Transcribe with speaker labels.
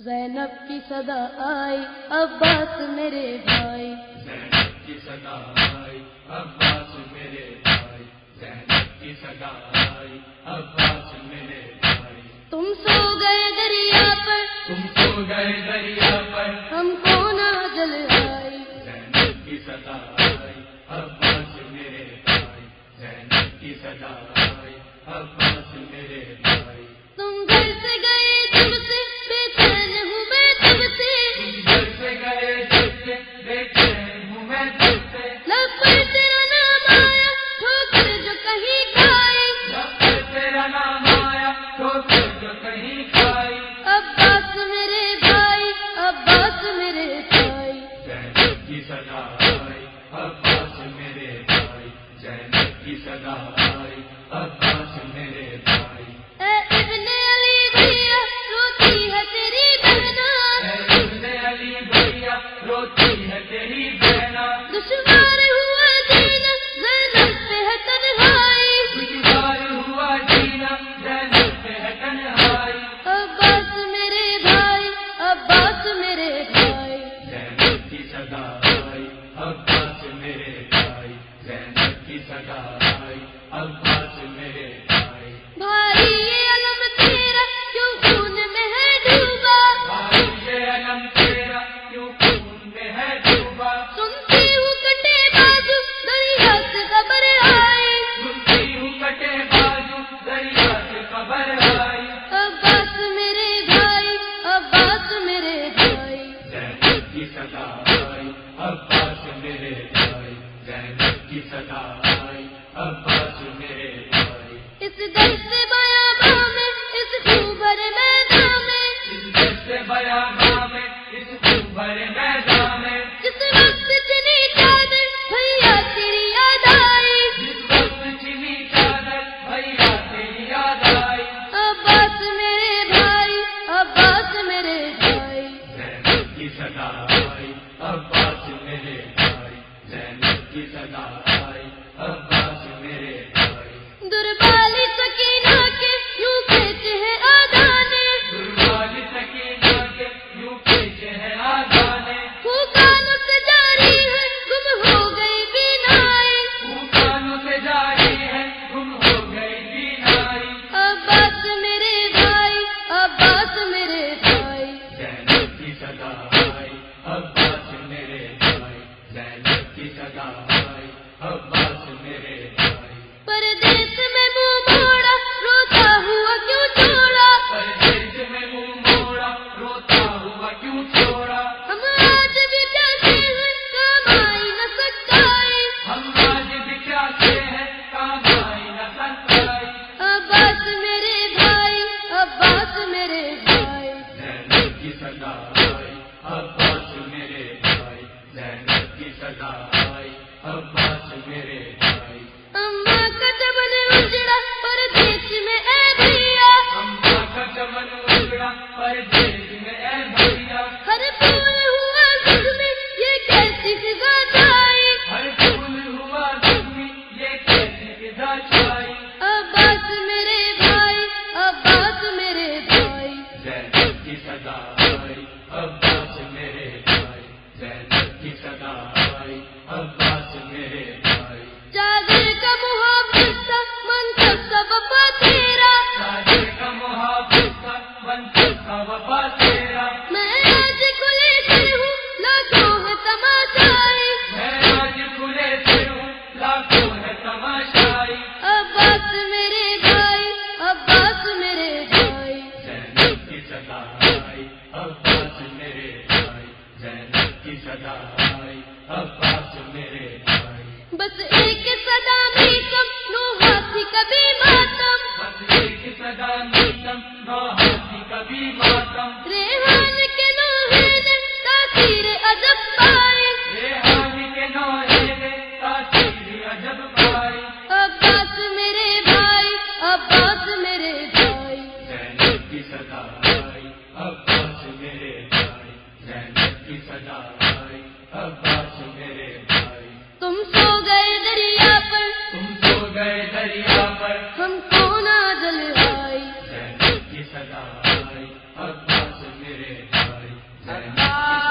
Speaker 1: زینب کی صدا آئی عباس میرے بھائی،
Speaker 2: زینب کی صدا آئی عباس میرے بھائی، زینب کی صدا آئی عباس میرے بھائی۔
Speaker 1: تم سو گئے دریا پر،
Speaker 2: تم سو گئے دریا پر،
Speaker 1: ہم کو نہ جل آئی،
Speaker 2: زینب کی صدا آئی عباس میرے بھائی، زینب کی صدا آئی عباس میرے بھائی۔
Speaker 1: تم گھر سے گئے جب سے بے چین ہوں میں تب سے،
Speaker 2: گھر سے گئے جب سے بے چین ہوں میں تب سے،
Speaker 1: لب پر تیرا نام آیا ٹھوکر جو کہیں کھائی،
Speaker 2: جب پر تیرا نام آیا ٹھوکر جو کہیں کھائی۔
Speaker 1: عباس میرے بھائی، عباس میرے بھائی،
Speaker 2: زینب کی صدا آئی عباس میرے بھائی، زینب کی صدا آئی عباس میرے بھائی۔
Speaker 1: اے ابن علی بھیا روتی ہے تیری بہنا،
Speaker 2: اے ابن علی بھیا روتی ہے تیری بہنا،
Speaker 1: دشوار ہوا جینا زینب پہ ہے تنہائی،
Speaker 2: دشوار ہوا جینا زینب پہ ہے تنہائی۔
Speaker 1: عباس میرے بھائی، عباس میرے بھائی،
Speaker 2: زینب کی صدا آئی عباس میرے بھائی، زینب کی صدا آئی عباس میرے بھائی۔
Speaker 1: بھائی یہ علم تیرا کیوں خون میں ہے ڈوبا،
Speaker 2: بھائی یہ علم تیرا کیوں خون میں ہے ڈوبا،
Speaker 1: سنتی ہوں کٹے بازو دریا سے خبر آئی،
Speaker 2: سنتی ہوں کٹے بازو دریا سے خبر آئی۔
Speaker 1: عباس میرے بھائی، عباس میرے بھائی،
Speaker 2: زینب کی صدا آئی عباس میرے بھائی، زینب کی صدا آئی عباس میرے بھائی۔
Speaker 1: اس دشت بیاباں میں، اس خوبر میدان میں،
Speaker 2: اس دشت بیاباں میں، اس خوبر میدان میں،
Speaker 1: جس وقت چنی چادر بھیا تیری یاد آئی،
Speaker 2: جس وقت چنی چادر بھیا تیری یاد آئی۔
Speaker 1: عباس میرے بھائی، عباس میرے بھائی،
Speaker 2: زینب کی صدا آئی عباس میرے بھائی، زینب کی صدا آئی عباس میرے بھائی۔
Speaker 1: دربالی سکینہ کے یوں کھینچے ہیں آدھانے،
Speaker 2: درباری سکینہ کے یوں کھینچے ہیں آدھانے،
Speaker 1: پھوکانوں سے جاری ہے گم ہو گئی بینائی،
Speaker 2: طوفانوں سے جاری ہے گم ہو گئی بینائی۔
Speaker 1: عباس میرے بھائی، عباس میرے بھائی،
Speaker 2: زینب کی صدا آئی عباس میرے بھائی، زینب کی صدا آئی عباس میرے بھائی۔
Speaker 1: پردیس میں منہ موڑا روتا ہوا کیوں چھوڑا،
Speaker 2: پردیس میں منہ موڑا روتا ہوا کیوں چھوڑا،
Speaker 1: ہم آج بھی پیاسے ہیں کام آئی نہ سچائی،
Speaker 2: ہم آج بھی پیاسے ہیں کام آئی نہ سچائی۔
Speaker 1: عباس میرے بھائی، عباس میرے بھائی،
Speaker 2: زینب کی صدا آئی عباس میرے بھائی، زینب کی صدا آئی عباس میرے بھائی۔
Speaker 1: اماں کا چمن اجڑا پردیس میں اے بھیا،
Speaker 2: اماں کا چمن اجڑا پردیس میں اے بھیا،
Speaker 1: ہر پھول ہوا زخمی یہ کیسی فضا چھائی،
Speaker 2: ہر پھول ہوا زخمی یہ کیسی فضا چھائی۔
Speaker 1: عباس میرے بھائی، عباس میرے بھائی،
Speaker 2: زینب کی صدا آئی عباس میرے بھائی، زینب کی صدا آئی عباس میرے بھائی۔
Speaker 1: چادر کا محافظ تھا منصب کا وفا تیرا،
Speaker 2: چادر کا محافظ تھا منصب کا وفا تیرا،
Speaker 1: میں آج کھلے سر ہوں لاکھوں ہے تماشائی،
Speaker 2: میں آج کھلے سے ہوں لاکھوں ہے تماشائی۔
Speaker 1: عباس میرے بھائی، عباس میرے بھائی،
Speaker 2: زینب کی صدا آئی عباس میرے بھائی، زینب کی صدا آئی عباس میرے بھائی۔
Speaker 1: بس ایک صدا میں کم نو ہاتھی کبھی ماتم،
Speaker 2: بس ایک صدا نیتم نو ہاتھی کبھی ماتم،
Speaker 1: ریحان کے نوحے نے تاثیر عجب پائی،
Speaker 2: ریحان کے نوحے نے تاثیر عجب پائی۔
Speaker 1: عباس میرے بھائی، عباس میرے بھائی،
Speaker 2: زینب کی صدا آئی عباس میرے بھائی، زینب کی صدا آئی عباس میرے بھائی۔
Speaker 1: تم سو گئے دریا پر،
Speaker 2: تم سو گئے دریا پر،
Speaker 1: ہم کو نہ جل آئی،
Speaker 2: زینب کی صدا آئی، عباس میرے بھائی، زینب کی